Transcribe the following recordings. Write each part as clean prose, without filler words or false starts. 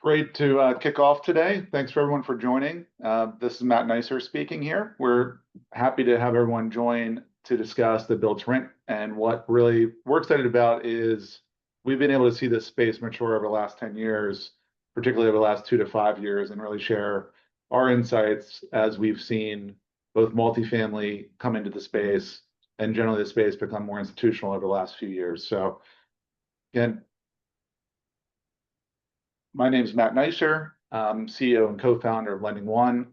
Great to kick off today. Thanks for everyone for joining. This is Matt Neisser speaking here. We're happy to have everyone join to discuss the build to rent. And what really we're excited about is we've been able to see this space mature over the last 10 years, particularly over the last 2 to 5 years, and really share our insights as we've seen both multifamily come into the space and generally the space become more institutional over the last few years. So again, my name is Matt Neisser. I'm CEO and co-founder of LendingOne.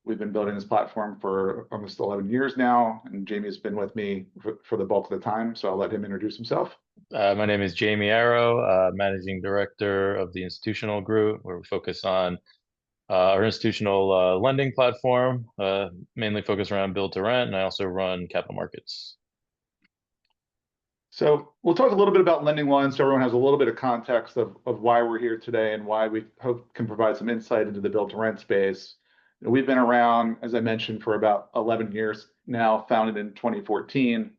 We've been building this platform for almost 11 years now, and Jamie has been with me for the bulk of the time, so I'll let him introduce himself. My name is Jamie Arouh, Managing Director of the Institutional Group, where we focus on our institutional lending platform, mainly focused around build to rent, and I also run capital markets. So we'll talk a little bit about LendingOne so everyone has a little bit of context of why we're here today and why we hope can provide some insight into the build to rent space. We've been around, as I mentioned, for about 11 years now, founded in 2014.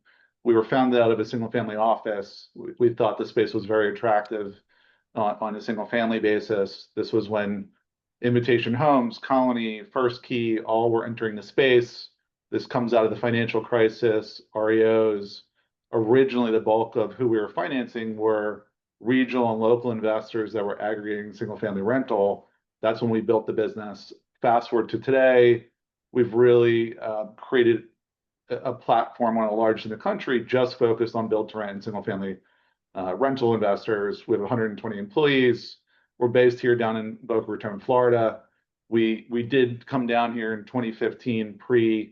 We were founded out of a single family office. We thought the space was very attractive on a single family basis. This was when Invitation Homes, Colony, First Key, all were entering the space. This comes out of the financial crisis, REOs. Originally, the bulk of who we were financing were regional and local investors that were aggregating single family rental. That's when we built the business. Fast forward to today, we've really created a platform, one of the largest in the country, just focused on build to rent and single family rental investors. We have 120 employees. We're based here down in Boca Raton, Florida. We did come down here in 2015 pre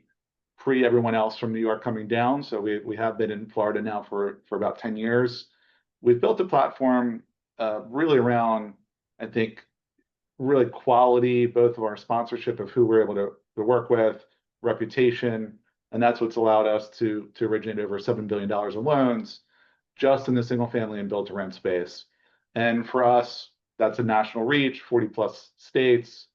everyone else from New York coming down. So we have been in Florida now for about 10 years. We've built a platform really around, I think, really quality, both of our sponsorship of who we're able to work with, reputation, and that's what's allowed us to originate over $7 billion in loans just in the single family and build to rent space. And for us, that's a national reach, 40 plus states.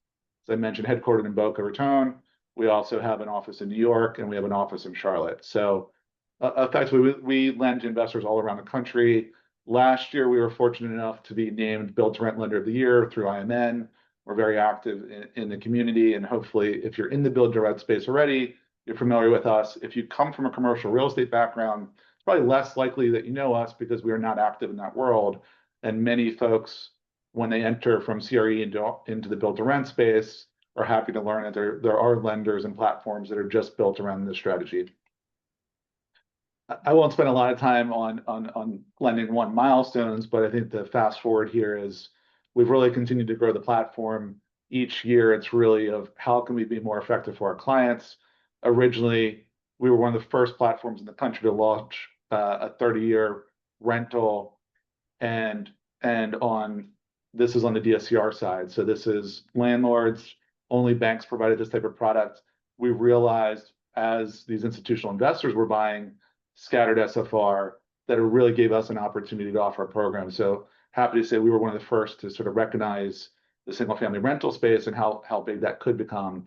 As I mentioned, headquartered in Boca Raton. We also have an office in New York and we have an office in Charlotte. So effectively, we lend to investors all around the country. Last year, we were fortunate enough to be named Build to Rent Lender of the Year through IMN. We're very active in the community. And hopefully, if you're in the build to rent space already, you're familiar with us. If you come from a commercial real estate background, it's probably less likely that you know us because we are not active in that world. And many folks, when they enter from CRE into the build to rent space, are happy to learn that there are lenders and platforms that are just built around this strategy. I won't spend a lot of time on LendingOne milestones, but I think the fast forward here is we've really continued to grow the platform. Each year, it's really of how can we be more effective for our clients. Originally, we were one of the first platforms in the country to launch a 30-year rental, and this is on the DSCR side. So this is landlords. Only banks provided this type of product. We realized as these institutional investors were buying scattered SFR that it really gave us an opportunity to offer a program. So happy to say we were one of the first to sort of recognize the single family rental space and how big that could become.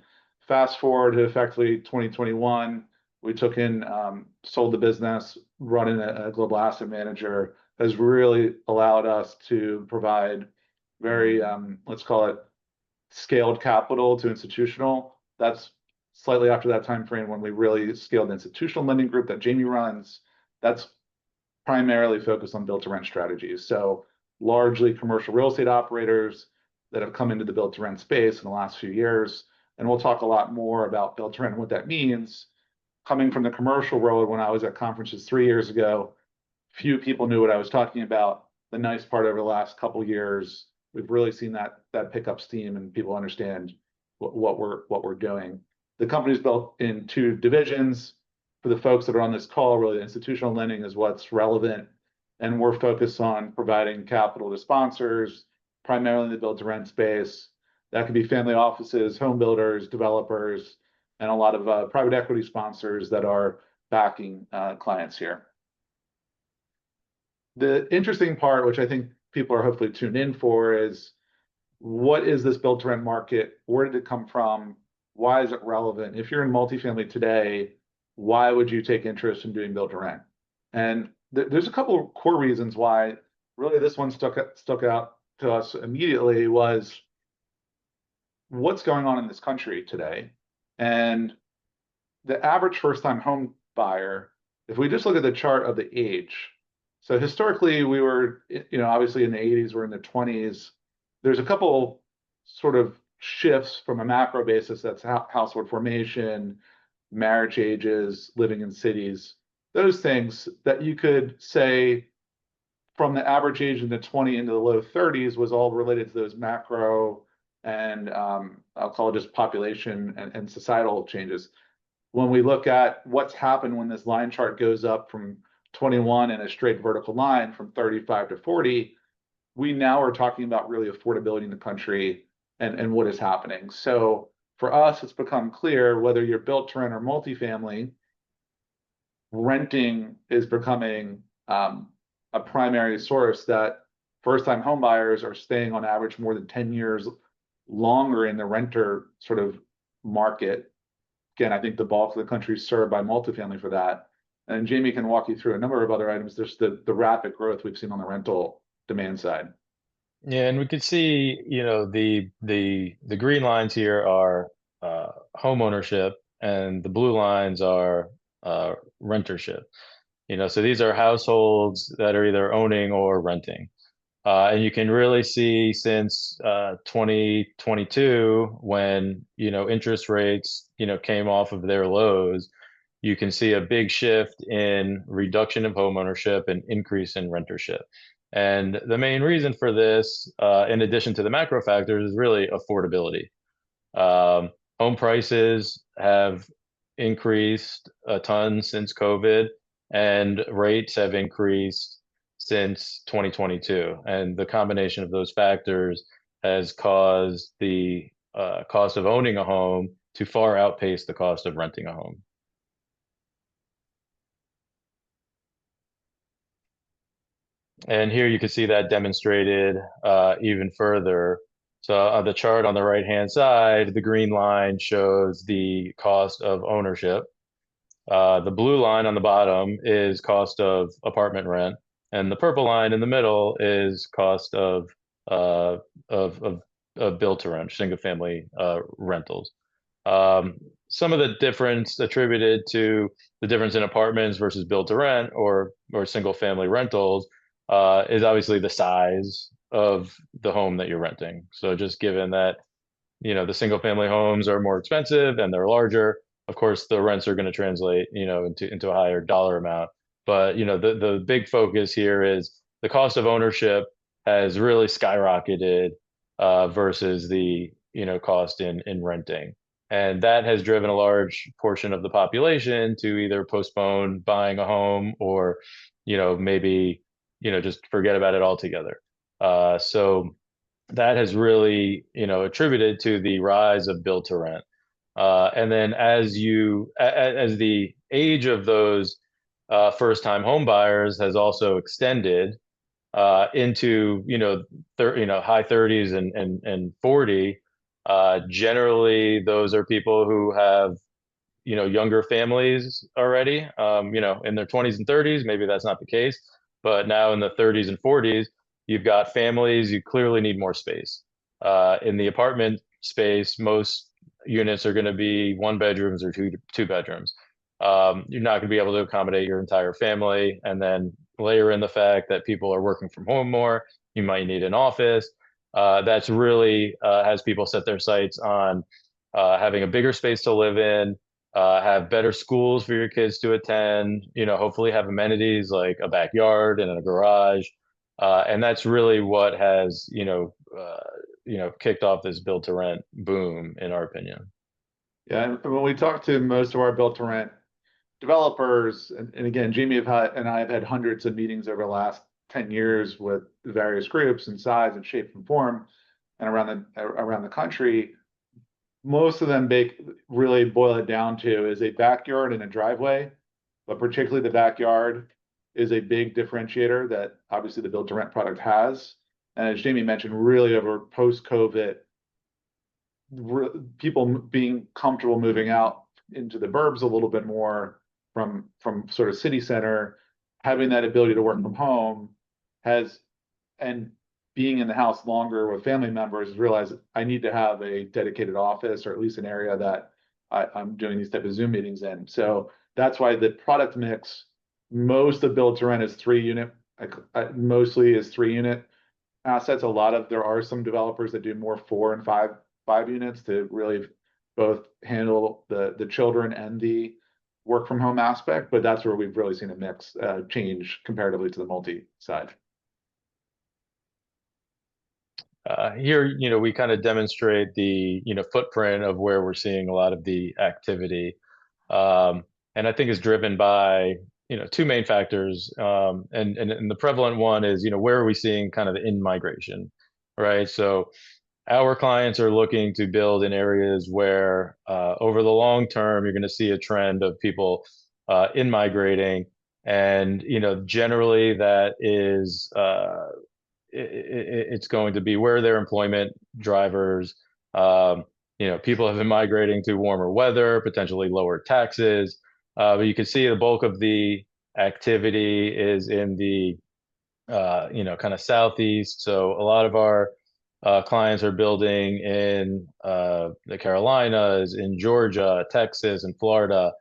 Fast forward to effectively 2021, we took in, sold the business, running a global asset manager has really allowed us to provide very, let's call it, scaled capital to institutional. That's slightly after that time frame when we really scaled the institutional lending group that Jamie runs. That's primarily focused on build to rent strategies. So largely commercial real estate operators that have come into the build to rent space in the last few years. And we'll talk a lot more about build to rent and what that means. Coming from the commercial world, when I was at conferences 3 years ago, few people knew what I was talking about. The nice part over the last couple of years, we've really seen that pick up steam and people understand what we're doing. The company's built in 2 divisions. For the folks that are on this call, really the institutional lending is what's relevant. And we're focused on providing capital to sponsors, primarily in the build to rent space. That could be family offices, home builders, developers, and a lot of private equity sponsors that are backing clients here. The interesting part, which I think people are hopefully tuned in for, is what is this build to rent market? Where did it come from? Why is it relevant? If you're in multifamily today, why would you take interest in doing build to rent? And there's a couple of core reasons why really this one stuck out to us immediately was what's going on in this country today. And the average first-time home buyer, if we just look at the chart of the age, so historically we were, obviously in the 80s, we're in the 20s. There's a couple sort of shifts from a macro basis. That's household formation, marriage ages, living in cities, those things that you could say from the average age in the 20 into the low 30s was all related to those macro and I'll call it just population and societal changes. When we look at what's happened when this line chart goes up from 21 in a straight vertical line from 35 to 40, we now are talking about really affordability in the country and what is happening. So for us, it's become clear whether you're built to rent or multifamily, renting is becoming a primary source that first-time home buyers are staying on average more than 10 years longer in the renter sort of market. Again, I think the bulk of the country is served by multifamily for that. And Jamie can walk you through a number of other items. There's the rapid growth we've seen on the rental demand side. Yeah, and we could see, the green lines here are home ownership, and the blue lines are rentership. So these are households that are either owning or renting. And you can really see since 2022, when interest rates came off of their lows, you can see a big shift in reduction of home ownership and increase in rentership. And the main reason for this, in addition to the macro factors, is really affordability. Home prices have increased a ton since COVID, and rates have increased since 2022. And the combination of those factors has caused the cost of owning a home to far outpace the cost of renting a home. And here you can see that demonstrated even further. So on the chart on the right-hand side, the green line shows the cost of ownership. The blue line on the bottom is cost of apartment rent, and the purple line in the middle is cost of build to rent, single family rentals. Some of the difference attributed to the difference in apartments versus build to rent or single family rentals is obviously the size of the home that you're renting. So just given that the single family homes are more expensive and they're larger, of course the rents are going to translate into a higher dollar amount. But the big focus here is the cost of ownership has really skyrocketed versus the cost in renting. And that has driven a large portion of the population to either postpone buying a home or maybe just forget about it altogether. So that has really attributed to the rise of build to rent. And then as the age of those first time home buyers has also extended into high 30s and 40, generally those are people who have younger families already, in their 20s and 30s. Maybe that's not the case, but now in the 30s and 40s, you've got families. You clearly need more space. In the apartment space, most units are going to be one bedrooms or two bedrooms. You're not going to be able to accommodate your entire family, and then layer in the fact that people are working from home more. You might need an office. That's really has people set their sights on having a bigger space to live in, have better schools for your kids to attend, hopefully have amenities like a backyard and a garage. And that's really what has, kicked off this build to rent boom, in our opinion. Yeah, and when we talk to most of our built to rent developers, and again, Jamie and I have had hundreds of meetings over the last 10 years with various groups and size and shape and form and around the country. Most of them really boil it down to is a backyard and a driveway, but particularly the backyard is a big differentiator that obviously the build to rent product has. And as Jamie mentioned, really over post-COVID, people being comfortable moving out into the burbs a little bit more from sort of city center, having that ability to work from home and being in the house longer with family members, realize I need to have a dedicated office or at least an area that I'm doing these type of Zoom meetings in. So that's why the product mix, most of build to rent is 3 unit, mostly is 3 unit assets. There are some developers that do more 4 and 5 units to really both handle the children and the work from home aspect, but that's where we've really seen a mix change comparatively to the multi side. Here, we kind of demonstrate the, footprint of where we're seeing a lot of the activity. Um, and I think is driven by, two main factors. And the prevalent one is, where are we seeing kind of the in-migration, right? So our clients are looking to build in areas where, over the long term, you're going to see a trend of people in migrating. And, generally that is, it's going to be where their employment drivers. People have been migrating to warmer weather, potentially lower taxes. But you can see the bulk of the activity is in the kind of southeast. So a lot of our clients are building in the Carolinas, in Georgia, Texas, and Florida.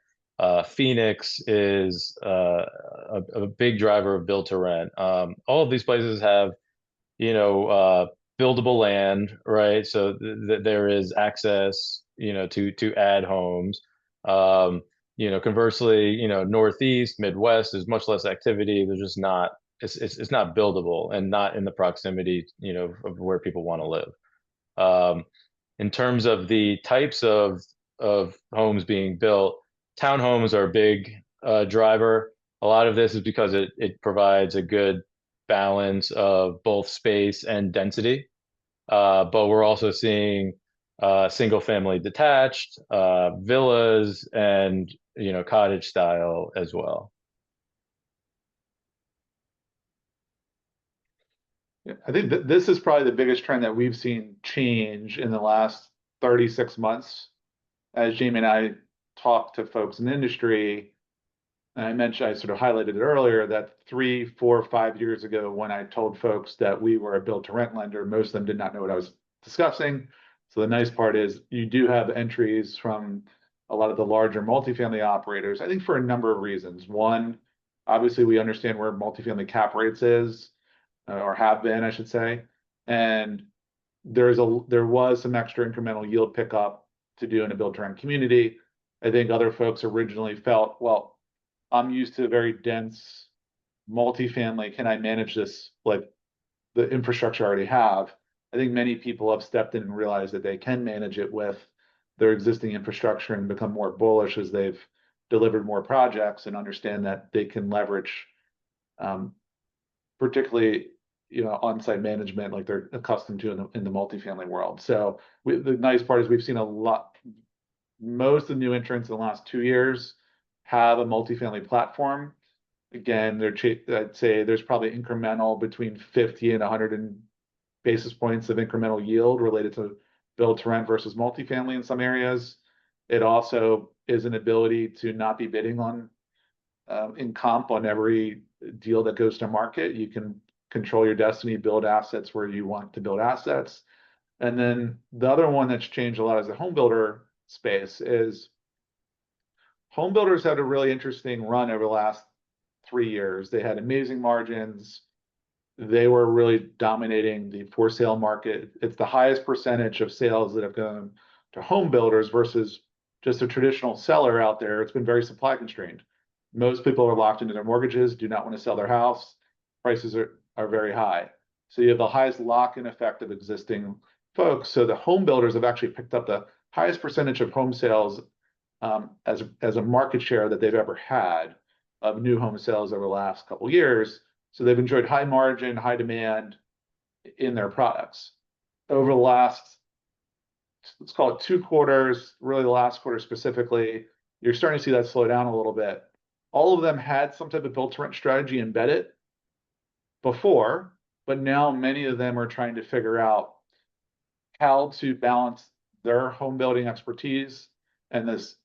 Phoenix is a big driver of build to rent. All of these places have buildable land, right? So there is access, to add homes. Conversely, Northeast, Midwest is much less activity. There's just not, it's not buildable and not in the proximity, of where people want to live. In terms of the types of homes being built, townhomes are a big driver. A lot of this is because it provides a good balance of both space and density. But we're also seeing single family detached, villas, and cottage style as well. I think this is probably the biggest trend that we've seen change in the last 36 months. As Jamie and I talk to folks in the industry, and I sort of highlighted it earlier that 3, 4, 5 years ago, when I told folks that we were a build to rent lender, most of them did not know what I was discussing. So the nice part is you do have entries from a lot of the larger multifamily operators, I think for a number of reasons. One, obviously we understand where multifamily cap rates is, or have been, I should say. And there was some extra incremental yield pickup to do in a build to rent community. I think other folks originally felt, well, I'm used to a very dense multifamily. Can I manage this like the infrastructure I already have? I think many people have stepped in and realized that they can manage it with their existing infrastructure and become more bullish as they've delivered more projects and understand that they can leverage, particularly on-site management like they're accustomed to in the multifamily world. So the nice part is we've seen most of the new entrants in the last 2 years have a multifamily platform. Again, I'd say there's probably incremental between 50 and 100 basis points of incremental yield related to build to rent versus multifamily in some areas. It also is an ability to not be bidding on in comp on every deal that goes to market. You can control your destiny, build assets where you want to build assets. And then the other one that's changed a lot as a home builder space is home builders had a really interesting run over the last 3 years. They had amazing margins. They were really dominating the for sale market. It's the highest percentage of sales that have gone to home builders versus just a traditional seller out there. It's been very supply constrained. Most people are locked into their mortgages, do not want to sell their house. Prices are very high. So you have the highest lock-in effect of existing folks. So the home builders have actually picked up the highest percentage of home sales as a market share that they've ever had of new home sales over the last couple of years. So they've enjoyed high margin, high demand in their products. Over the last, let's call it 2 quarters, really the last quarter specifically, you're starting to see that slow down a little bit. All of them had some type of build to rent strategy embedded before, but now many of them are trying to figure out how to balance their home building expertise and this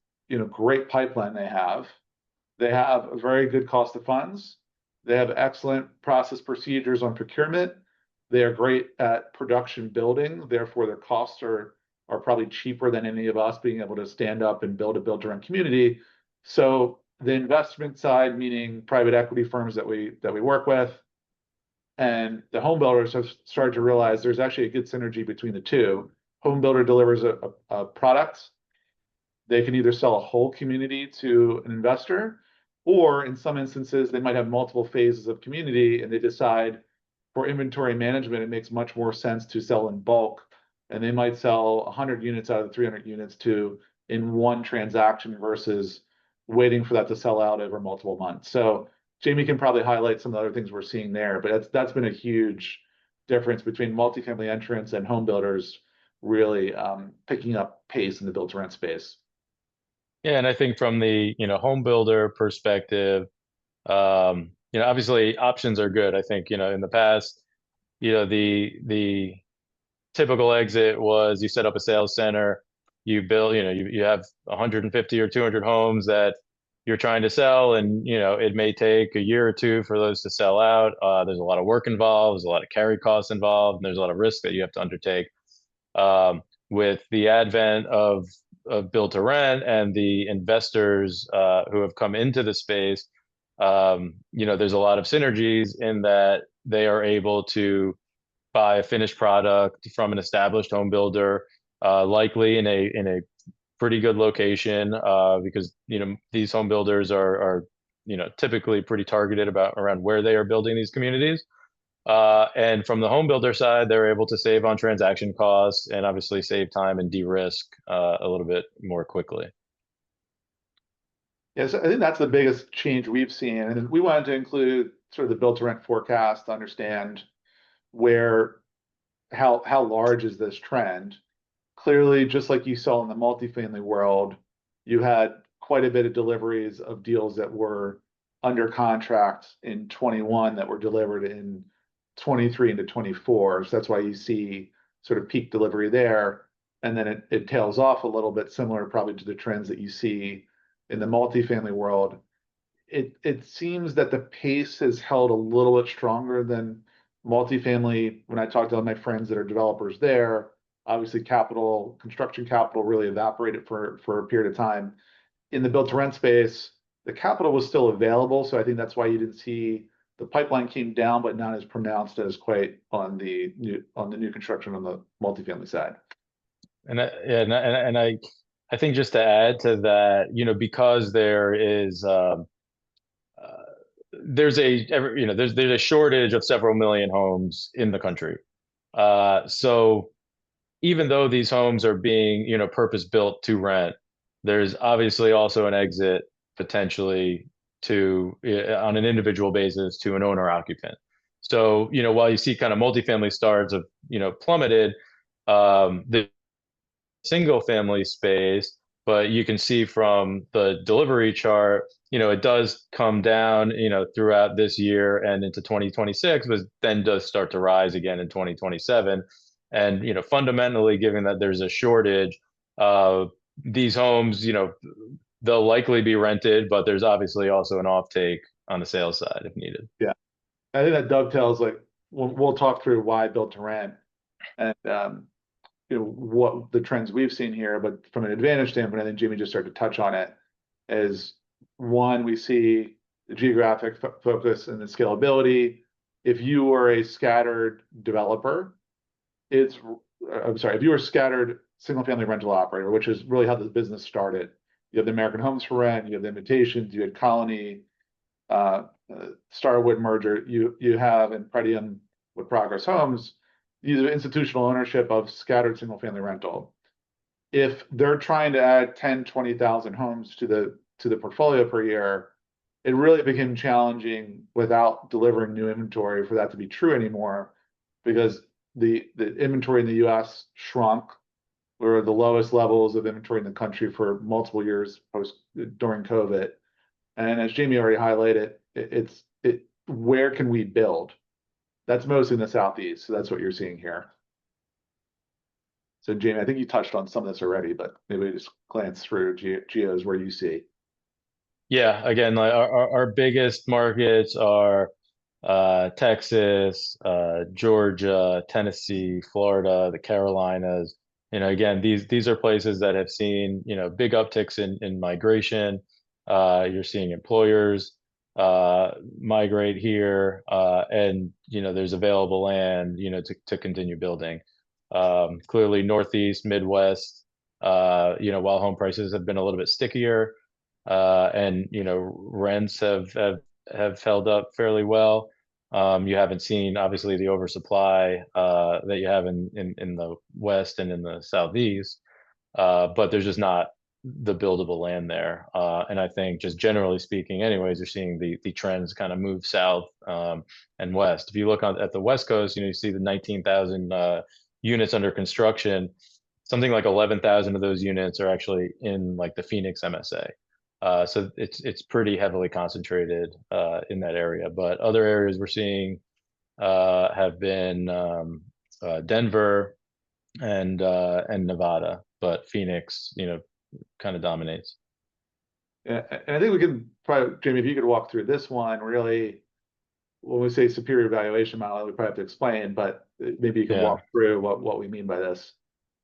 great pipeline they have. They have a very good cost of funds. They have excellent process procedures on procurement. They are great at production building, therefore their costs are probably cheaper than any of us being able to stand up and build a build-to-rent community. So the investment side, meaning private equity firms that we work with, and the home builders have started to realize there's actually a good synergy between the two. Home builder delivers a product. They can either sell a whole community to an investor, or in some instances, they might have multiple phases of community and they decide for inventory management, it makes much more sense to sell in bulk. And they might sell 100 units out of the 300 units in one transaction versus waiting for that to sell out over multiple months. So Jamie can probably highlight some of the other things we're seeing there, but that's been a huge difference between multifamily entrants and home builders really picking up pace in the build-to-rent space. Yeah, and I think from the home builder perspective, obviously options are good. I think in the past, the typical exit was you set up a sales center, you build, you have 150 or 200 homes that you're trying to sell, and it may take a year or two for those to sell out. There's a lot of work involved, there's a lot of carry costs involved, and there's a lot of risk that you have to undertake. With the advent of build to rent and the investors who have come into the space, there's a lot of synergies in that they are able to buy a finished product from an established home builder, likely in a pretty good location, because these home builders are typically pretty targeted around where they are building these communities. And from the home builder side, they're able to save on transaction costs and obviously save time and de-risk a little bit more quickly. Yes, I think that's the biggest change we've seen. And we wanted to include sort of the build to rent forecast to understand how large is this trend. Clearly, just like you saw in the multifamily world, you had quite a bit of deliveries of deals that were under contract in 21 that were delivered in 23 into 24. So that's why you see sort of peak delivery there. And then it tails off a little bit, similar probably to the trends that you see in the multifamily world. It seems that the pace has held a little bit stronger than multifamily. When I talk to all my friends that are developers there, obviously construction capital really evaporated for a period of time. In the build to rent space, the capital was still available. So I think that's why you didn't see the pipeline came down, but not as pronounced as quite on the new construction on the multifamily side. And I think just to add to that, because there's a shortage of several million homes in the country. So even though these homes are being, purpose built to rent, there's obviously also an exit potentially on an individual basis to an owner occupant. So, while you see kind of multifamily starts of, plummeted, the single family space, but you can see from the delivery chart, it does come down, throughout this year and into 2026, but then does start to rise again in 2027. And, fundamentally, given that there's a shortage, these homes, they'll likely be rented, but there's obviously also an offtake on the sales side if needed. Yeah. I think that dovetails, like, we'll talk through why build to rent and what the trends we've seen here, but from an advantage standpoint, I think Jamie just started to touch on it. As one, we see the geographic focus and the scalability. If you are a scattered developer, if you were a scattered single family rental operator, which is really how the business started. You have the American Homes for Rent, you have the Invitations, you had Colony, Starwood merger, you have in Pretium with Progress Homes. These are institutional ownership of scattered single family rental. If they're trying to add 10, 20,000 homes to the portfolio per year, it really became challenging without delivering new inventory for that to be true anymore, because the inventory in the US shrunk. We're at the lowest levels of inventory in the country for multiple years during COVID. And as Jamie already highlighted, where can we build? That's mostly in the Southeast. So that's what you're seeing here. So Jamie, I think you touched on some of this already, but maybe just glance through geos where you see. Yeah, again, like our biggest markets are Texas, Georgia, Tennessee, Florida, the Carolinas. Again, these are places that have seen, big upticks in migration. You're seeing employers migrate here, and there's available land, to continue building. Clearly, Northeast, Midwest, while home prices have been a little bit stickier, and rents have held up fairly well. You haven't seen obviously the oversupply that you have in the West and in the Southeast, but there's just not the buildable land there. And I think just generally speaking, anyways, you're seeing the trends kind of move south and west. If you look at the West Coast, you see the 19,000 units under construction. Something like 11,000 of those units are actually in like the Phoenix MSA. So it's pretty heavily concentrated in that area. But other areas we're seeing have been Denver and Nevada, but Phoenix, kind of dominates. Yeah, and I think we can probably, Jamie, if you could walk through this one, really, when we say superior valuation model, we probably have to explain, but maybe you can Yeah. walk through what we mean by this.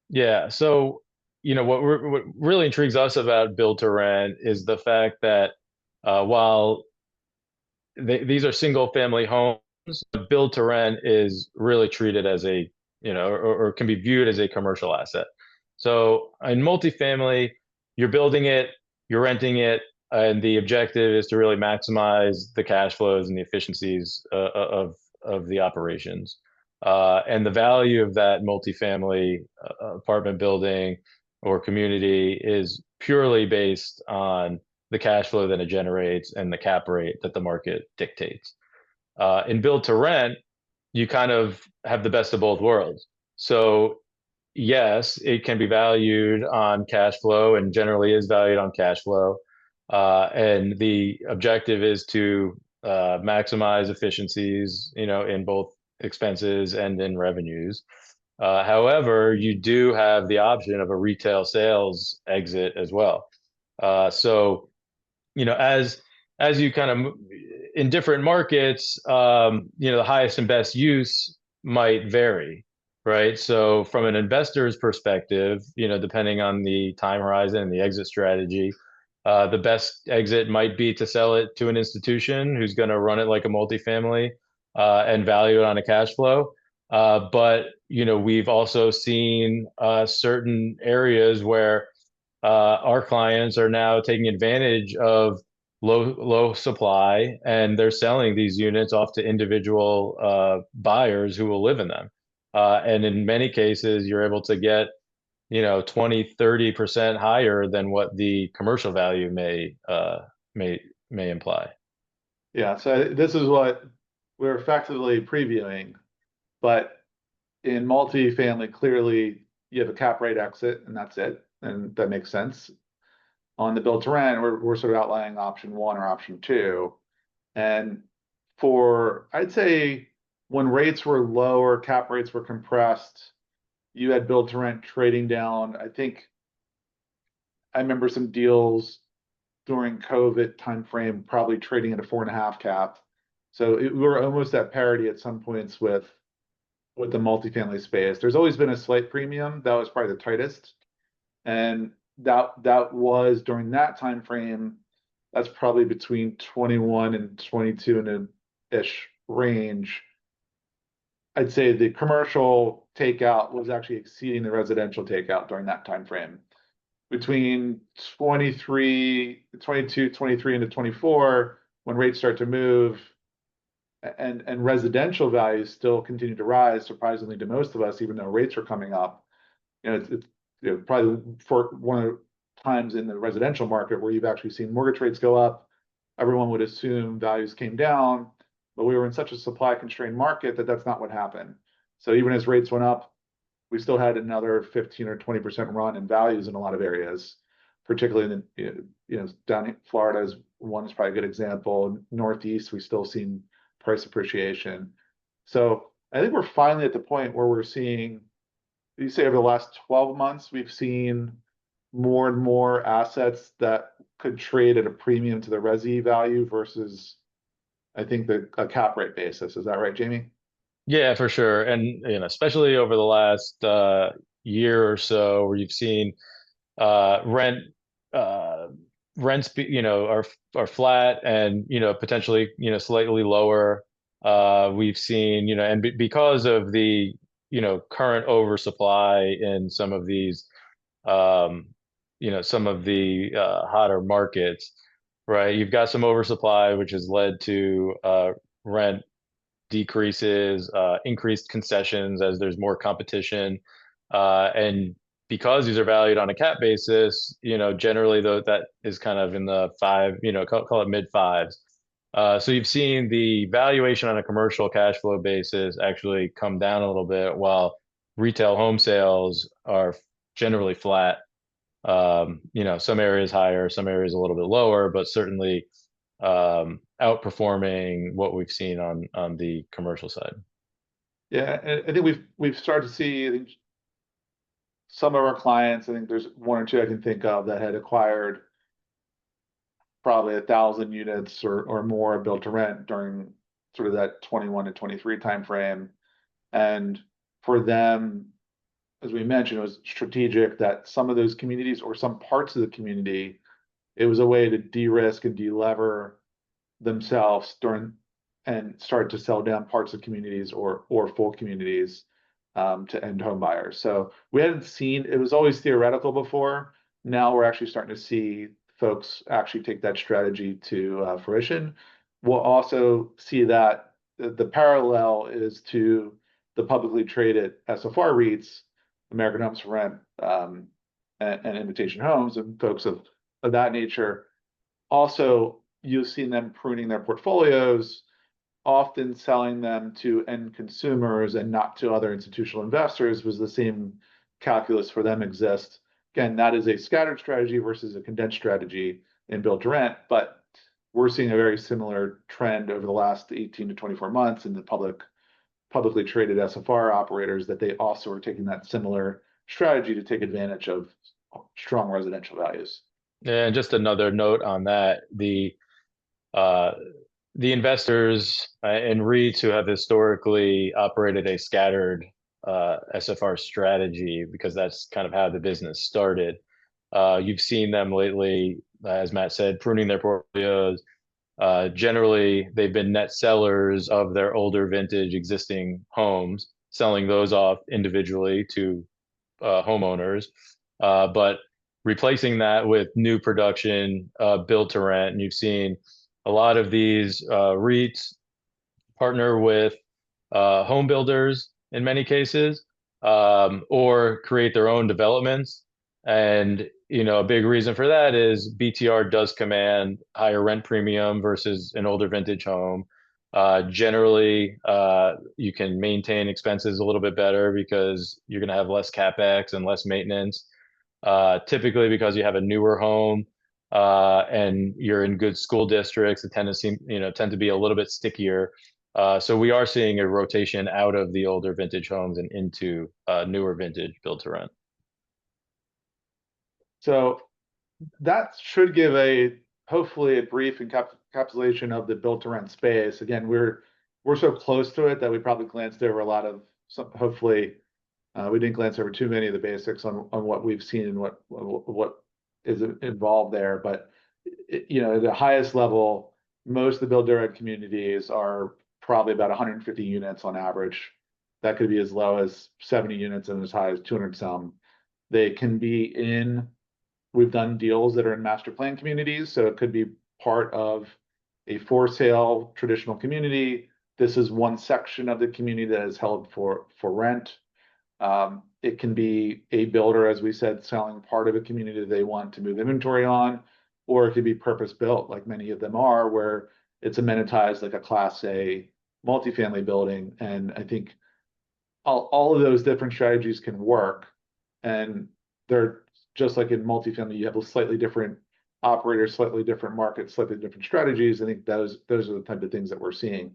Yeah. So, what really intrigues us about build to rent is the fact that while these are single family homes, build to rent is really treated as a, or can be viewed as a commercial asset. So in multifamily, you're building it, you're renting it, and the objective is to really maximize the cash flows and the efficiencies of the operations. And the value of that multifamily apartment building or community is purely based on the cash flow that it generates and the cap rate that the market dictates. In build to rent, you kind of have the best of both worlds. So yes, it can be valued on cash flow and generally is valued on cash flow. And the objective is to maximize efficiencies, in both expenses and in revenues. However, you do have the option of a retail sales exit as well. So as you kind of in different markets, the highest and best use might vary, right? So from an investor's perspective, depending on the time horizon and the exit strategy, the best exit might be to sell it to an institution who's going to run it like a multifamily and value it on a cash flow. But we've also seen certain areas where our clients are now taking advantage of low supply, and they're selling these units off to individual buyers who will live in them. And in many cases, you're able to get 20-30% higher than what the commercial value may imply. Yeah, so this is what we're effectively previewing, but in multifamily, clearly you have a cap rate exit and that's it, and that makes sense. On the build to rent, we're sort of outlining option one or option two. And I'd say when rates were lower, cap rates were compressed, you had build to rent trading down. I think I remember some deals during COVID timeframe, probably trading at a 4.5 cap. So we were almost at parity at some points with the multifamily space. There's always been a slight premium. That was probably the tightest. And that was during that time frame, that's probably between 21 and 22 in an ish range. I'd say the commercial takeout was actually exceeding the residential takeout during that time frame. Between 23 into 24, when rates start to move and residential values still continue to rise, surprisingly to most of us, even though rates are coming up. It's probably for one of the times in the residential market where you've actually seen mortgage rates go up. Everyone would assume values came down, but we were in such a supply constrained market that that's not what happened. So even as rates went up, we still had another 15 or 20% run in values in a lot of areas, particularly in down in Florida is probably a good example. Northeast, we still seen price appreciation. So I think we're finally at the point where we're seeing, you say over the last 12 months, we've seen more and more assets that could trade at a premium to the resi value versus I think a cap rate basis. Is that right, Jamie? Yeah, for sure. And especially over the last year or so, where you've seen rent uh, rents are flat and potentially slightly lower. We've seen and because of the current oversupply in some of these some of the hotter markets, right? You've got some oversupply, which has led to rent decreases, increased concessions as there's more competition, and because these are valued on a cap basis, generally though that is kind of in the five, call it mid fives. So you've seen the valuation on a commercial cash flow basis actually come down a little bit, while retail home sales are generally flat. Some areas higher, some areas a little bit lower, but certainly outperforming what we've seen on the commercial side. Yeah, I think we've started to see, I think, some of our clients. I think there's one or two I can think of that had acquired probably 1,000 units or more built to rent during sort of that 21 to 23 timeframe. And for them, as we mentioned, it was strategic that some of those communities or some parts of the community, it was a way to de-risk and de-lever themselves during and start to sell down parts of communities or full communities to end home buyers. So we hadn't seen, it was always theoretical before. Now we're actually starting to see folks actually take that strategy to fruition. We'll also see that the parallel is to the publicly traded SFR REITs, American Homes for Rent, and Invitation Homes, and folks of that nature. Also, you've seen them pruning their portfolios, often selling them to end consumers and not to other institutional investors, was the same calculus for them exists. Again, that is a scattered strategy versus a condensed strategy in build to rent, but we're seeing a very similar trend over the last 18 to 24 months in the publicly traded SFR operators, that they also are taking that similar strategy to take advantage of strong residential values. And just another note on that, uh, the investors and REITs who have historically operated a scattered SFR strategy, because that's kind of how the business started. You've seen them lately, as Matt said, pruning their portfolios. Generally, they've been net sellers of their older vintage existing homes, selling those off individually to homeowners, but replacing that with new production built to rent. And you've seen a lot of these REITs partner with home builders in many cases, or create their own developments. And a big reason for that is BTR does command higher rent premium versus an older vintage home. Generally, you can maintain expenses a little bit better because you're going to have less capex and less maintenance. Typically, because you have a newer home and you're in good school districts, the tendency tend to be a little bit stickier. So we are seeing a rotation out of the older vintage homes and into newer vintage built to rent. So that should give hopefully a brief encapsulation of the built to rent space. Again, we're so close to it that we probably glanced over a lot of hopefully we didn't glance over too many of the basics on what we've seen and what is involved there. But at the highest level, most of the build to rent communities are probably about 150 units on average. That could be as low as 70 units and as high as 200 some. They can be we've done deals that are in master plan communities, so it could be part of a for sale traditional community. This is one section of the community that is held for rent. It can be a builder, as we said, selling part of a community that they want to move inventory on, or it could be purpose built, like many of them are, where it's amenitized like a Class A multifamily building. And I think all of those different strategies can work. And they're just like in multifamily, you have a slightly different operators, slightly different markets, slightly different strategies. I think those are the type of things that we're seeing.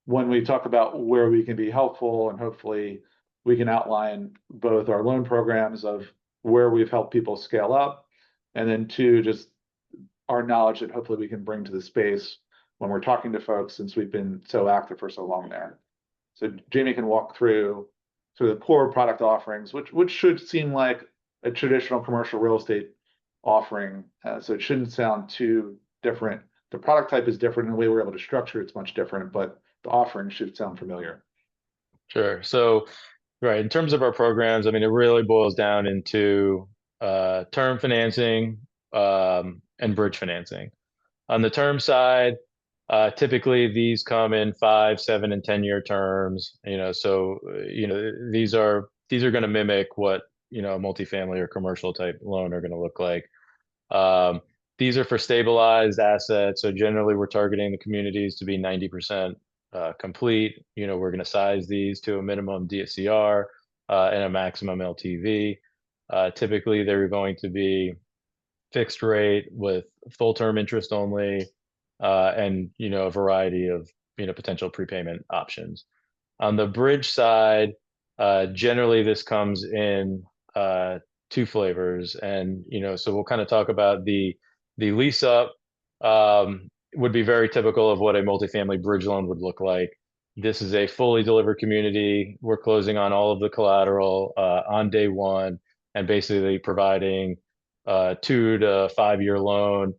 When we talk about where we can be helpful, and hopefully we can outline both our loan programs of where we've helped people scale up, and then two, just our knowledge that hopefully we can bring to the space when we're talking to folks, since we've been so active for so long there. So Jamie can walk through the core product offerings, which should seem like a traditional commercial real estate offering. So it shouldn't sound too different. The product type is different, and the way we're able to structure it's much different, but the offering should sound familiar. Sure. So, right, in terms of our programs, I mean, it really boils down into term financing and bridge financing. On the term side, typically these come in 5, 7, and 10-year terms. So these are going to mimic what a multifamily or commercial type loan are going to look like. These are for stabilized assets, so generally we're targeting the communities to be 90% complete. We're going to size these to a minimum DSCR and a maximum LTV. Typically, they're going to be fixed rate with full term interest only, and a variety of potential prepayment options. On the bridge side, generally this comes in two flavors, and so we'll kind of talk about the lease up. Would be very typical of what a multifamily bridge loan would look like. This is a fully delivered community. We're closing on all of the collateral on day one, and basically providing 2 to 5 year loan,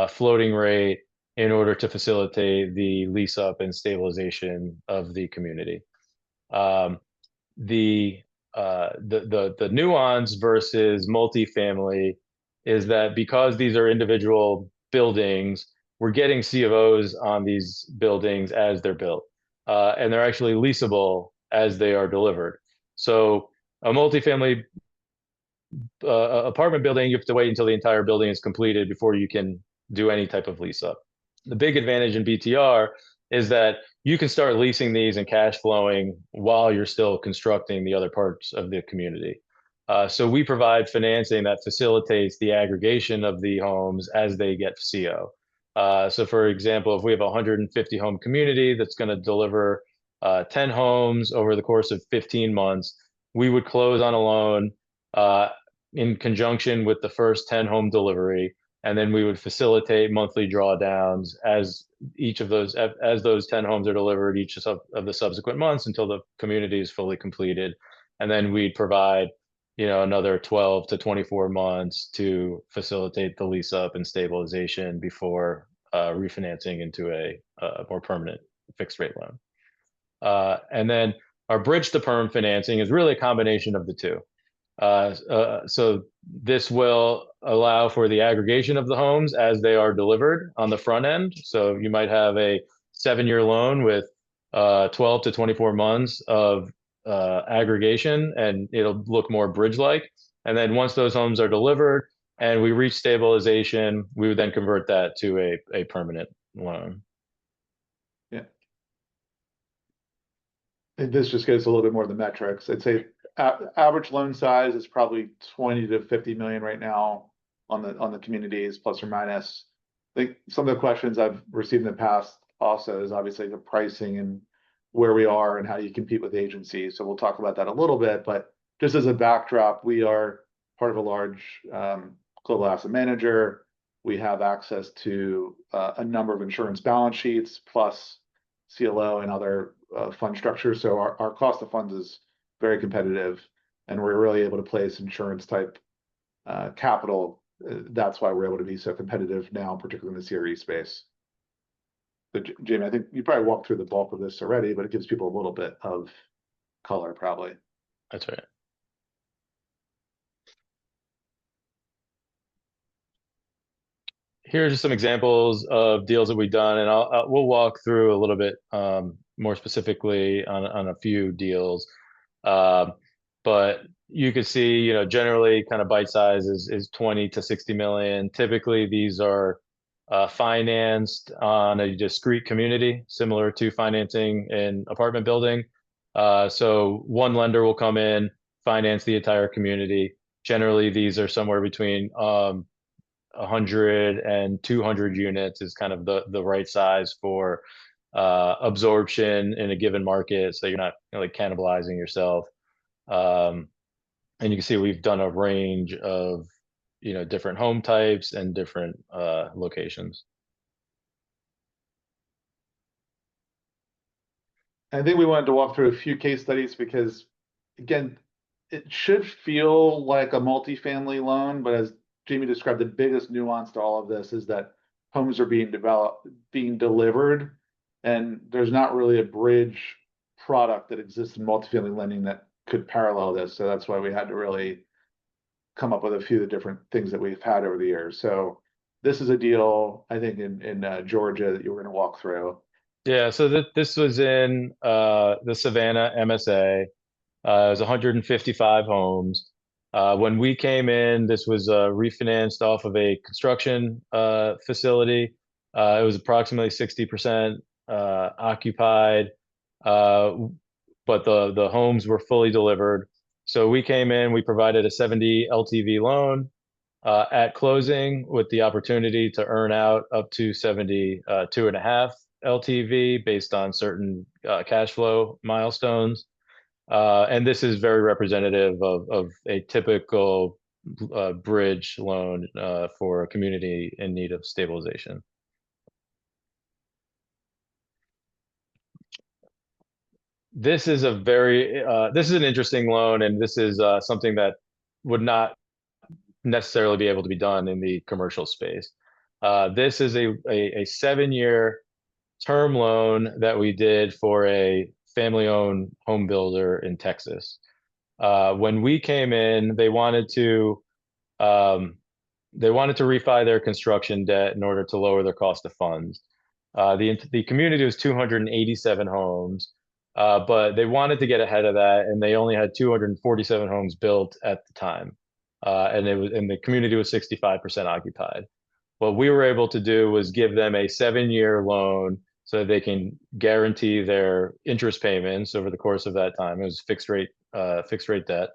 floating rate, in order to facilitate the lease up and stabilization of the community. The nuance versus multifamily is that because these are individual buildings, we're getting C of Os on these buildings as they're built, and they're actually leasable as they are delivered. So a multifamily apartment building, you have to wait until the entire building is completed before you can do any type of lease up. The big advantage in BTR is that you can start leasing these and cash flowing while you're still constructing the other parts of the community. So we provide financing that facilitates the aggregation of the homes as they get CO. So for example, if we have a 150 home community that's going to deliver 10 homes over the course of 15 months, we would close on a loan in conjunction with the first 10 home delivery, and then we would facilitate monthly drawdowns as those 10 homes are delivered each of the subsequent months until the community is fully completed. And then we'd provide another 12 to 24 months to facilitate the lease up and stabilization before refinancing into a more permanent fixed rate loan. And then our bridge to perm financing is really a combination of the two. So this will allow for the aggregation of the homes as they are delivered on the front end. So you might have a 7-year loan with 12 to 24 months of aggregation, and it'll look more bridge-like. And then once those homes are delivered and we reach stabilization, we would then convert that to a permanent loan. Yeah. And this just gives a little bit more of the metrics. I'd say average loan size is probably 20 to 50 million right now on the communities, plus or minus. I think some of the questions I've received in the past also is obviously the pricing and where we are and how you compete with agencies. So we'll talk about that a little bit, but just as a backdrop, we are part of a large global asset manager. We have access to a number of insurance balance sheets, plus CLO and other fund structures. So our cost of funds is very competitive, and we're really able to place insurance type capital. That's why we're able to be so competitive now, particularly in the CRE space. But Jamie, I think you probably walked through the bulk of this already, but it gives people a little bit of color, probably. That's right. Here's just some examples of deals that we've done, and we'll walk through a little bit more specifically on a few deals. But you can see, generally kind of bite size is 20 to 60 million. Typically, these are financed on a discrete community, similar to financing in apartment building. So one lender will come in, finance the entire community. Generally, these are somewhere between 100 and 200 units is kind of the right size for absorption in a given market, so you're not cannibalizing yourself. And you can see we've done a range of different home types and different locations. I think we wanted to walk through a few case studies because, again, it should feel like a multifamily loan, but as Jamie described, the biggest nuance to all of this is that homes are being delivered, and there's not really a bridge product that exists in multifamily lending that could parallel this. So that's why we had to really come up with a few of the different things that we've had over the years. So this is a deal, I think, in Georgia that you were going to walk through. Yeah, so this was in the Savannah MSA. It was 155 homes. When we came in, this was refinanced off of a construction facility. It was approximately 60% occupied, uh, but the homes were fully delivered. So we came in, we provided a 70 LTV loan at closing with the opportunity to earn out up to 72.5 LTV based on certain cash flow milestones. And this is very representative of a typical bridge loan for a community in need of stabilization. This is this is an interesting loan, and this is something that would not necessarily be able to be done in the commercial space. This is a 7-year term loan that we did for a family-owned home builder in Texas. When we came in, um, they wanted to refi their construction debt in order to lower their cost of funds. The community was 287 homes, but they wanted to get ahead of that, and they only had 247 homes built at the time, and the community was 65% occupied. What we were able to do was give them a 7-year loan so that they can guarantee their interest payments over the course of that time. It was fixed rate debt.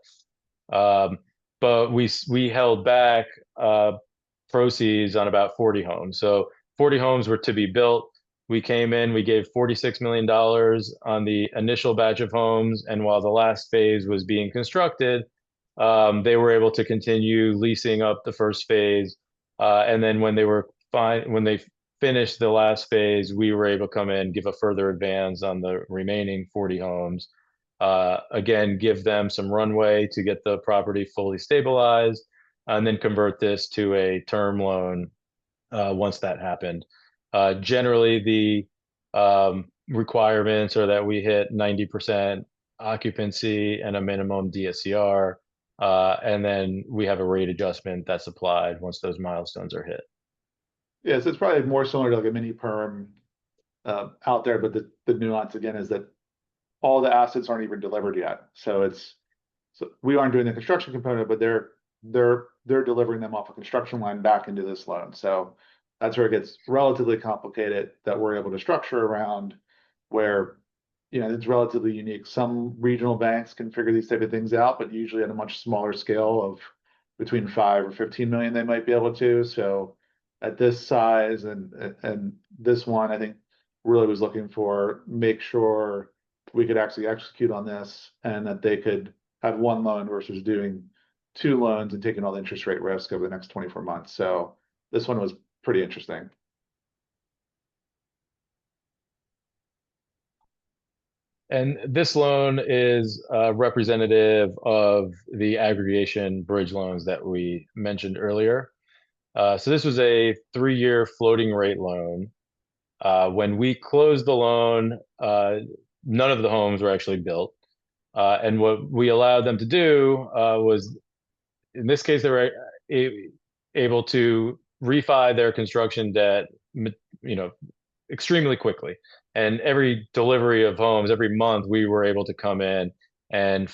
Um, but we held back proceeds on about 40 homes. So 40 homes were to be built. We came in, we gave $46 million on the initial batch of homes, and while the last phase was being constructed, they were able to continue leasing up the first phase. And then when they finished the last phase, we were able to come in, give a further advance on the remaining 40 homes. Again, give them some runway to get the property fully stabilized, and then convert this to a term loan once that happened. Generally, the requirements are that we hit 90% occupancy and a minimum DSCR, and then we have a rate adjustment that's applied once those milestones are hit. Yeah, so it's probably more similar to like a mini perm out there, but the nuance again is that all the assets aren't even delivered yet. So we aren't doing the construction component, but they're delivering them off a construction line back into this loan. So that's where it gets relatively complicated that we're able to structure around where, it's relatively unique. Some regional banks can figure these type of things out, but usually at a much smaller scale of between 5 or 15 million, they might be able to. So at this size and this one, I think really was looking for make sure we could actually execute on this and that they could have one loan versus doing 2 loans and taking all the interest rate risk over the next 24 months. So this one was pretty interesting. And this loan is representative of the aggregation bridge loans that we mentioned earlier. So this was a 3-year floating rate loan. When we closed the loan, none of the homes were actually built. And what we allowed them to do was, in this case, they were able to refi their construction debt, extremely quickly. And every delivery of homes, every month, we were able to come in and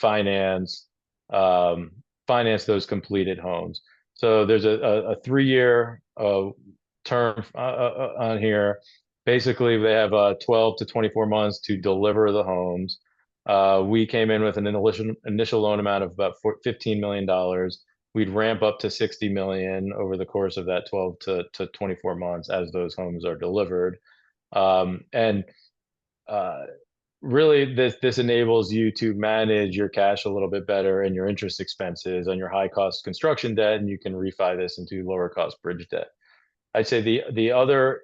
um, finance those completed homes. So there's a 3-year term on here. Basically, they have 12 to 24 months to deliver the homes. We came in with an initial loan amount of about $15 million. We'd ramp up to 60 million over the course of that 12 to 24 months as those homes are delivered. And really, this enables you to manage your cash a little bit better and your interest expenses on your high cost construction debt, and you can refi this into lower cost bridge debt. I'd say the other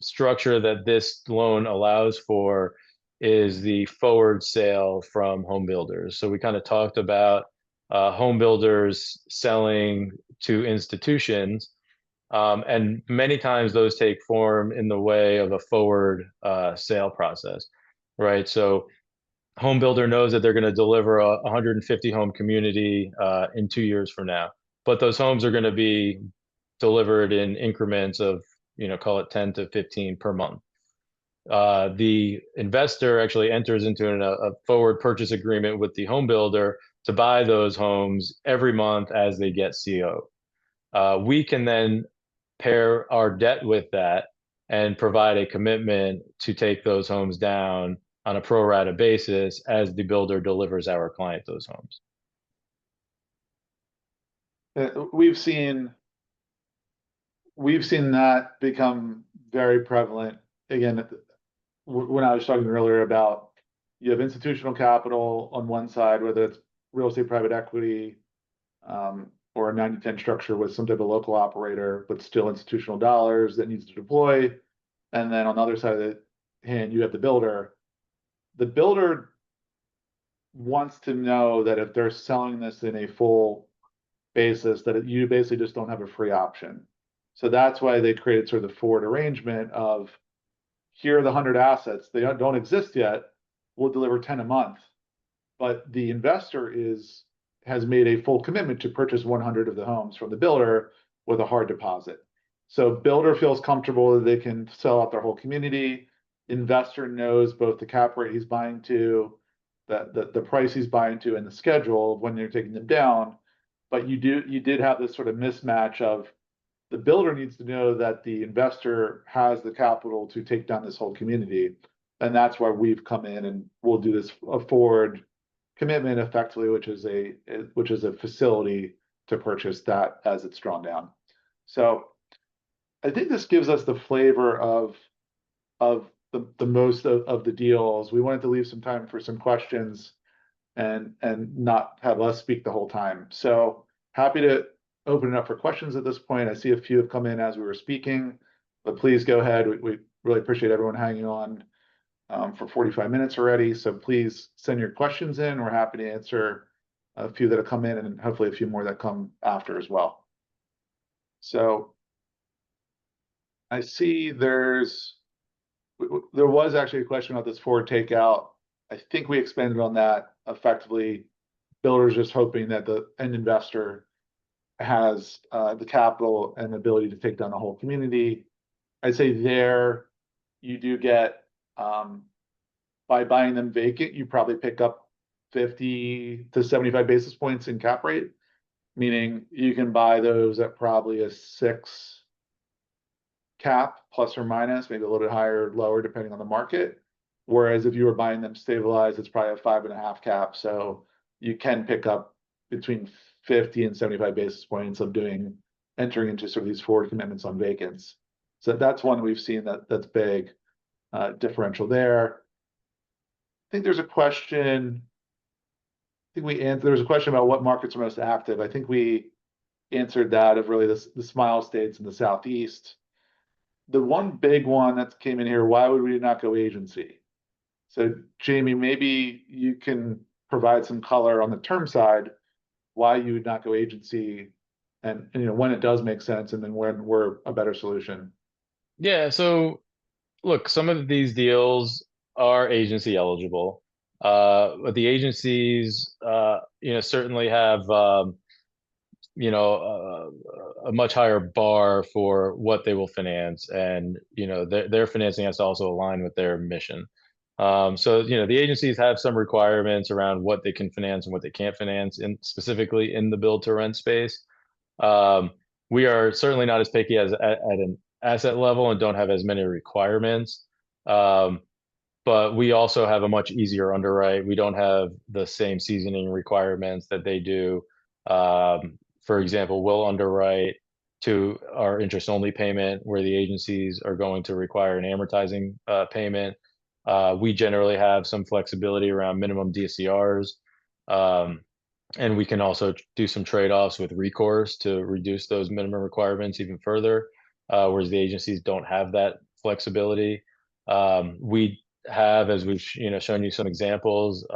structure that this loan allows for is the forward sale from home builders. So we kind of talked about home builders selling to institutions, and many times those take form in the way of a forward sale process, right? So home builder knows that they're going to deliver a 150 home community in 2 years from now, but those homes are going to be delivered in increments of, call it 10 to 15 per month. The investor actually enters into a forward purchase agreement with the home builder to buy those homes every month as they get CO. We can then pair our debt with that and provide a commitment to take those homes down on a pro rata basis as the builder delivers our client those homes. We've seen that become very prevalent. Again, when I was talking earlier about, you have institutional capital on one side, whether it's real estate private equity, or a 90-10 structure with some type of local operator, but still institutional dollars that needs to deploy. And then on the other side of the hand, you have the builder. The builder wants to know that if they're selling this in a full basis, that you basically just don't have a free option. So that's why they created sort of the forward arrangement of, here are the 100 assets. They don't exist yet. We'll deliver 10 a month. But the investor has made a full commitment to purchase 100 of the homes from the builder with a hard deposit. So builder feels comfortable that they can sell out their whole community. Investor knows both the cap rate he's buying to, the price he's buying to, and the schedule of when you're taking them down. But you did have this sort of mismatch of, the builder needs to know that the investor has the capital to take down this whole community. And that's why we've come in and we'll do this forward commitment effectively, which is a facility to purchase that as it's drawn down. So I think this gives us the flavor of the most of the deals. We wanted to leave some time for some questions and not have us speak the whole time. So happy to open it up for questions at this point. I see a few have come in as we were speaking, but please go ahead. We really appreciate everyone hanging on for 45 minutes already. So please send your questions in. We're happy to answer a few that have come in, and hopefully a few more that come after as well. So I see there was actually a question about this forward takeout. I think we expanded on that effectively. Builders just hoping that the end investor has the capital and the ability to take down the whole community. I'd say there you do get, by buying them vacant, you probably pick up 50 to 75 basis points in cap rate, meaning you can buy those at probably a 6 cap, plus or minus, maybe a little bit higher or lower, depending on the market. Whereas if you were buying them stabilized, it's probably a 5.5 cap. So you can pick up between 50 and 75 basis points of entering into sort of these forward commitments on vacants. So that's one we've seen that's big differential there. I think there's a question. There's a question about what markets are most active. I think we answered that, of really the Smile States in the Southeast. The one big one that came in here, why would we not go agency? So Jamie, maybe you can provide some color on the term side, why you would not go agency, and when it does make sense, and then when we're a better solution. Yeah, so look, some of these deals are agency eligible, but the agencies, certainly have, a much higher bar for what they will finance, and their financing has to also align with their mission. So the agencies have some requirements around what they can finance and what they can't finance, specifically in the build to rent space. We are certainly not as picky as at an asset level and don't have as many requirements. But we also have a much easier underwrite. We don't have the same seasoning requirements that they do. For example, we'll underwrite to our interest only payment, where the agencies are going to require an amortizing payment. We generally have some flexibility around minimum DSCRs. And we can also do some trade-offs with recourse to reduce those minimum requirements even further, whereas the agencies don't have that flexibility. We have, as we've shown you some examples,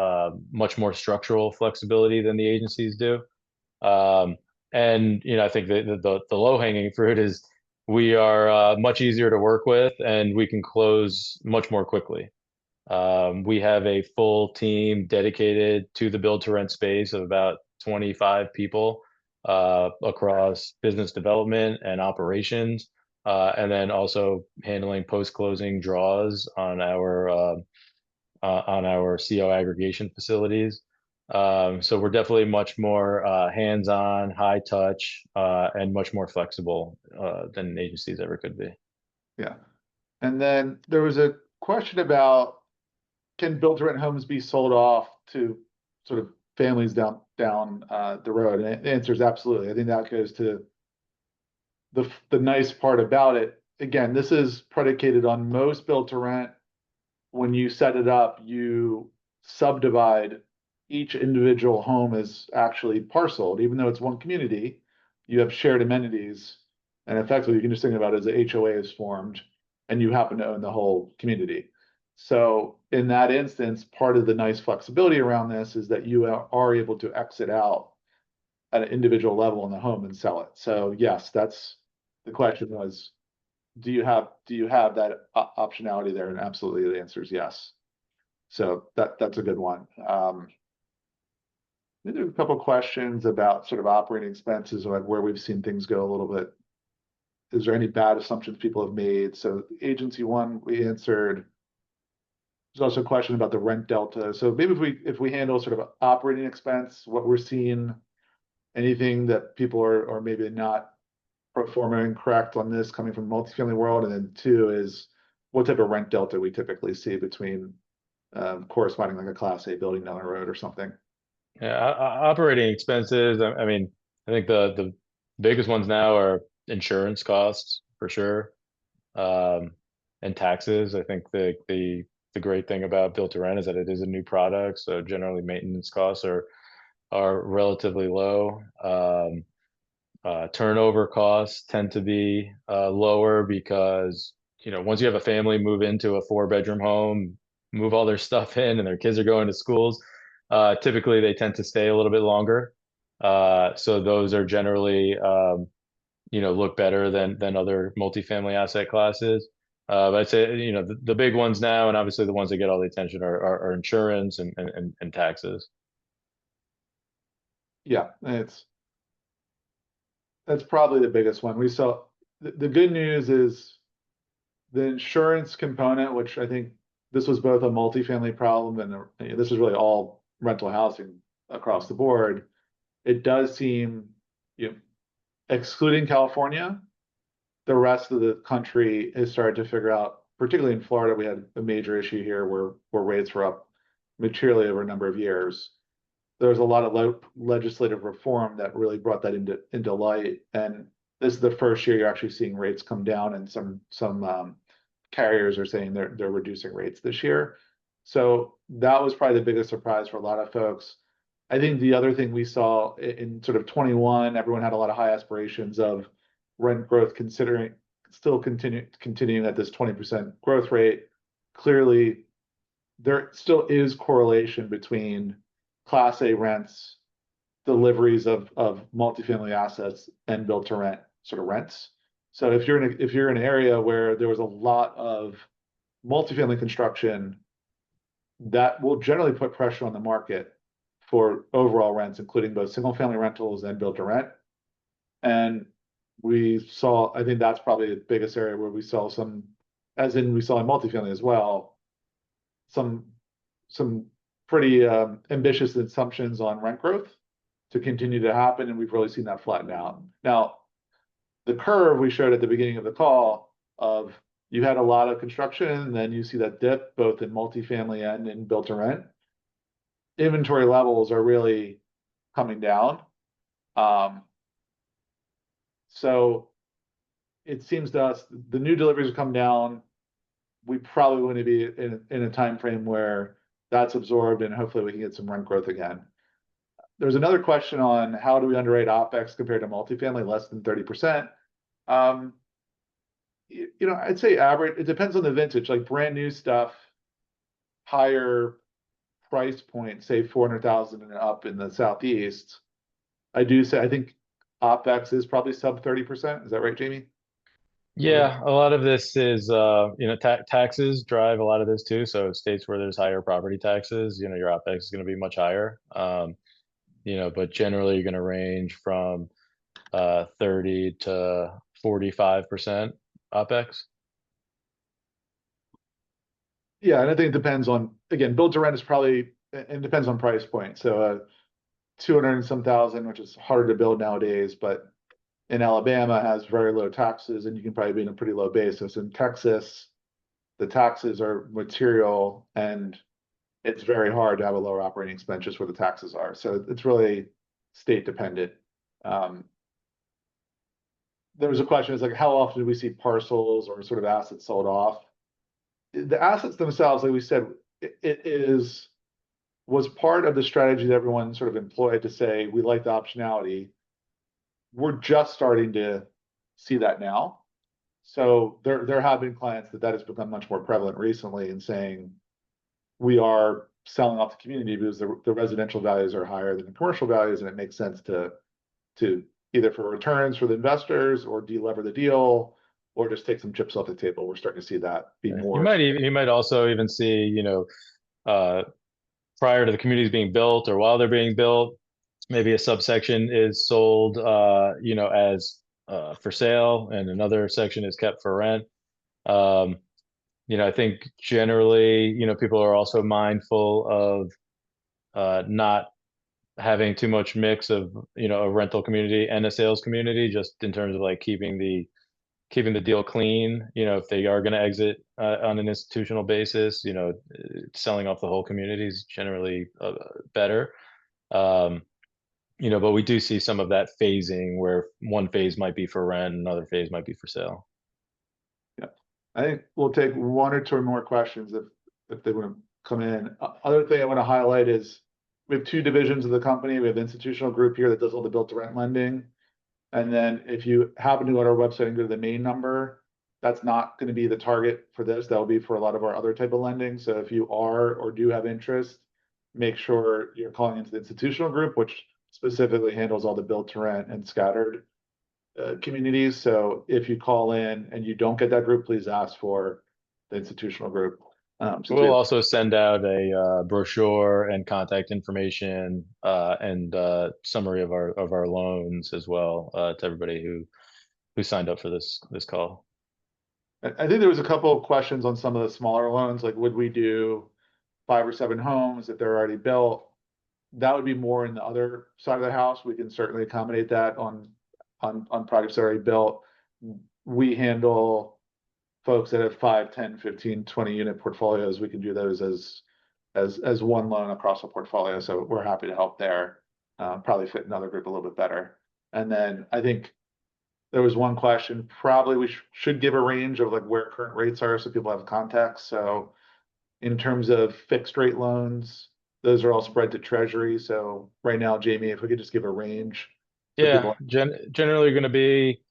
much more structural flexibility than the agencies do. Um, and I think the low hanging fruit is we are much easier to work with, and we can close much more quickly. We have a full team dedicated to the build to rent space of about 25 people across business development and operations, and then also handling post closing draws on our CO aggregation facilities. So we're definitely much more hands on, high touch, and much more flexible than agencies ever could be. Yeah. And then there was a question about, can build to rent homes be sold off to sort of families down the road? And the answer is absolutely. I think that goes to the nice part about it. Again, this is predicated on most build to rent. When you set it up, you subdivide each individual home is actually parceled, even though it's one community, you have shared amenities. And effectively, you can just think about it as the HOA is formed and you happen to own the whole community. So in that instance, part of the nice flexibility around this is that you are able to exit out at an individual level in the home and sell it. So yes, that's the question was, do you have that optionality there? And absolutely, the answer is yes. So that's a good one. There's a couple questions about sort of operating expenses, like where we've seen things go a little bit. Is there any bad assumptions people have made? So agency one, we answered. There's also a question about the rent delta. So maybe if we handle sort of operating expense, what we're seeing, anything that people are maybe not performing correct on this coming from multifamily world, and then two is what type of rent delta we typically see between corresponding like a class A building down the road or something. Yeah, operating expenses. I mean, I think the biggest ones now are insurance costs for sure, um, and taxes. I think the great thing about built to rent is that it is a new product, so generally maintenance costs are relatively low. Turnover costs tend to be lower because once you have a family move into a 4 bedroom home, move all their stuff in, and their kids are going to schools, typically they tend to stay a little bit longer. So those are generally look better than other multifamily asset classes. But I'd say the big ones now, and obviously the ones that get all the attention are insurance and taxes. Yeah, that's probably the biggest one. We saw the good news is the insurance component, which I think this was both a multifamily problem and this is really all rental housing across the board. It does seem, you know, excluding California, the rest of the country has started to figure out, particularly in Florida, we had a major issue here where rates were up materially over a number of years. There was a lot of legislative reform that really brought that into light. And this is the first year you're actually seeing rates come down, and some carriers are saying they're reducing rates this year. So that was probably the biggest surprise for a lot of folks. I think the other thing we saw in sort of 21, everyone had a lot of high aspirations of rent growth, considering still continuing at this 20% growth rate. Clearly, there still is correlation between Class A rents, deliveries of multifamily assets, and built to rent sort of rents. So if you're in an area where there was a lot of multifamily construction, that will generally put pressure on the market for overall rents, including both single family rentals and built to rent. And we saw, I think that's probably the biggest area where we saw some, as in we saw in multifamily as well, some pretty ambitious assumptions on rent growth to continue to happen, and we've really seen that flatten out. Now, the curve we showed at the beginning of the call of you had a lot of construction, and then you see that dip both in multifamily and in built to rent. Inventory levels are really coming down. So it seems to us the new deliveries will come down. We probably want to be in a time frame where that's absorbed, and hopefully we can get some rent growth again. There's another question on how do we underwrite OpEx compared to multifamily less than 30%. I'd say average. It depends on the vintage. Like brand new stuff, higher price point, say 400,000 and up in the Southeast, I think OpEx is probably sub 30%. Is that right, Jamie? Yeah, a lot of this is, taxes drive a lot of this too. So states where there's higher property taxes, your OpEx is going to be much higher. But generally you're going to range from 30 to 45% OpEx. Yeah, and I think it depends on, again, build to rent is probably, it depends on price point. So 200 and some thousand, which is hard to build nowadays, but in Alabama has very low taxes and you can probably be in a pretty low basis. In Texas, the taxes are material and it's very hard to have a lower operating expense just where the taxes are. So it's really state dependent. Um, there was a question, is like, how often do we see parcels or sort of assets sold off? The assets themselves, like we said, it was part of the strategy that everyone sort of employed to say, we like the optionality. We're just starting to see that now. So there have been clients that has become much more prevalent recently in saying, we are selling off the community because the residential values are higher than the commercial values, and it makes sense to either for returns for the investors or delever the deal or just take some chips off the table. We're starting to see that be more. You might also even see, uh, prior to the communities being built or while they're being built, maybe a subsection is sold, as for sale, and another section is kept for rent. Um, I think generally, people are also mindful of not having too much mix of, a rental community and a sales community, just in terms of like keeping the deal clean. If they are going to exit on an institutional basis, selling off the whole community is generally better. Um, but we do see some of that phasing where one phase might be for rent, another phase might be for sale. Yeah, I think we'll take one or two more questions if they want to come in. Other thing I want to highlight is we have two divisions of the company. We have the institutional group here that does all the built to rent lending. And then if you happen to go to our website and go to the main number, that's not going to be the target for this. That'll be for a lot of our other type of lending. So if you are or do have interest, make sure you're calling into the institutional group, which specifically handles all the built to rent and scattered communities. So if you call in and you don't get that group, please ask for the institutional group. We'll also send out a brochure and contact information, and summary of our loans as well, to everybody who signed up for this call. I think there was a couple of questions on some of the smaller loans, like would we do 5 or 7 homes if they're already built? That would be more in the other side of the house. We can certainly accommodate that on projects that are already built. We handle folks that have 5, 10, 15, 20 unit portfolios. We can do those as one loan across a portfolio. So we're happy to help there. Probably fit another group a little bit better. And then I think there was one question, probably we should give a range of like where current rates are so people have context. So in terms of fixed rate loans, those are all spread to treasury. So right now, Jamie, if we could just give a range for Yeah, people. generally going to be,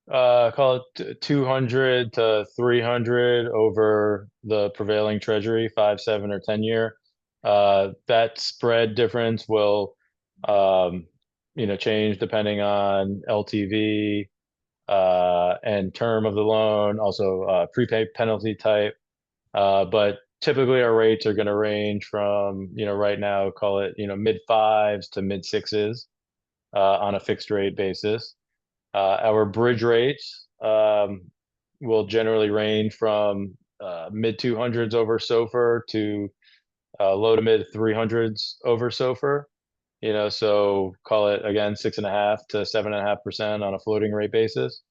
call it 200 to 300 over the prevailing treasury, 5, 7, or 10 year. That spread difference will, change depending on LTV, and term of the loan, also prepay penalty type. But typically our rates are going to range from, right now, call it, mid fives to mid sixes, on a fixed rate basis. Our bridge rates, will generally range from mid 200s over SOFR to low to mid 300s over SOFR. So call it again 6.5 to 7.5% on a floating rate basis.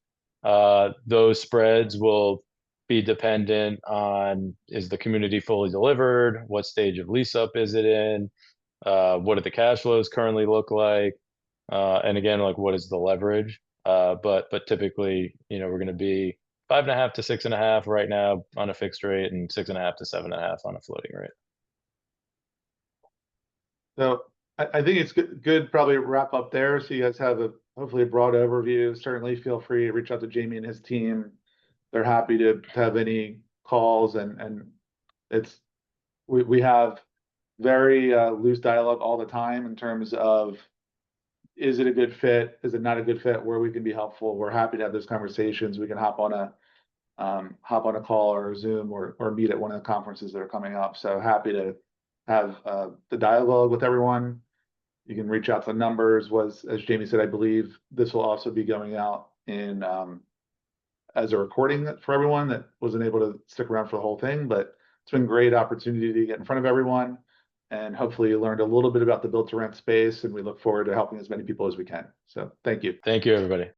Those spreads will be dependent on, is the community fully delivered? What stage of lease up is it in? What do the cash flows currently look like? And again, like what is the leverage? But typically, we're going to be 5.5 to 6.5 right now on a fixed rate, and 6.5 to 7.5 on a floating rate. So I think it's good probably wrap up there. So you guys have hopefully a broad overview. Certainly feel free to reach out to Jamie and his team. They're happy to have any calls and we have very loose dialogue all the time in terms of, is it a good fit? Is it not a good fit? Where we can be helpful? We're happy to have those conversations. We can hop on a call or a Zoom or meet at one of the conferences that are coming up. So happy to have the dialogue with everyone. You can reach out to the numbers. As Jamie said, I believe this will also be going out in as a recording for everyone that wasn't able to stick around for the whole thing, but it's been a great opportunity to get in front of everyone. And hopefully you learned a little bit about the build to rent space, and we look forward to helping as many people as we can. So thank you. Thank you, everybody.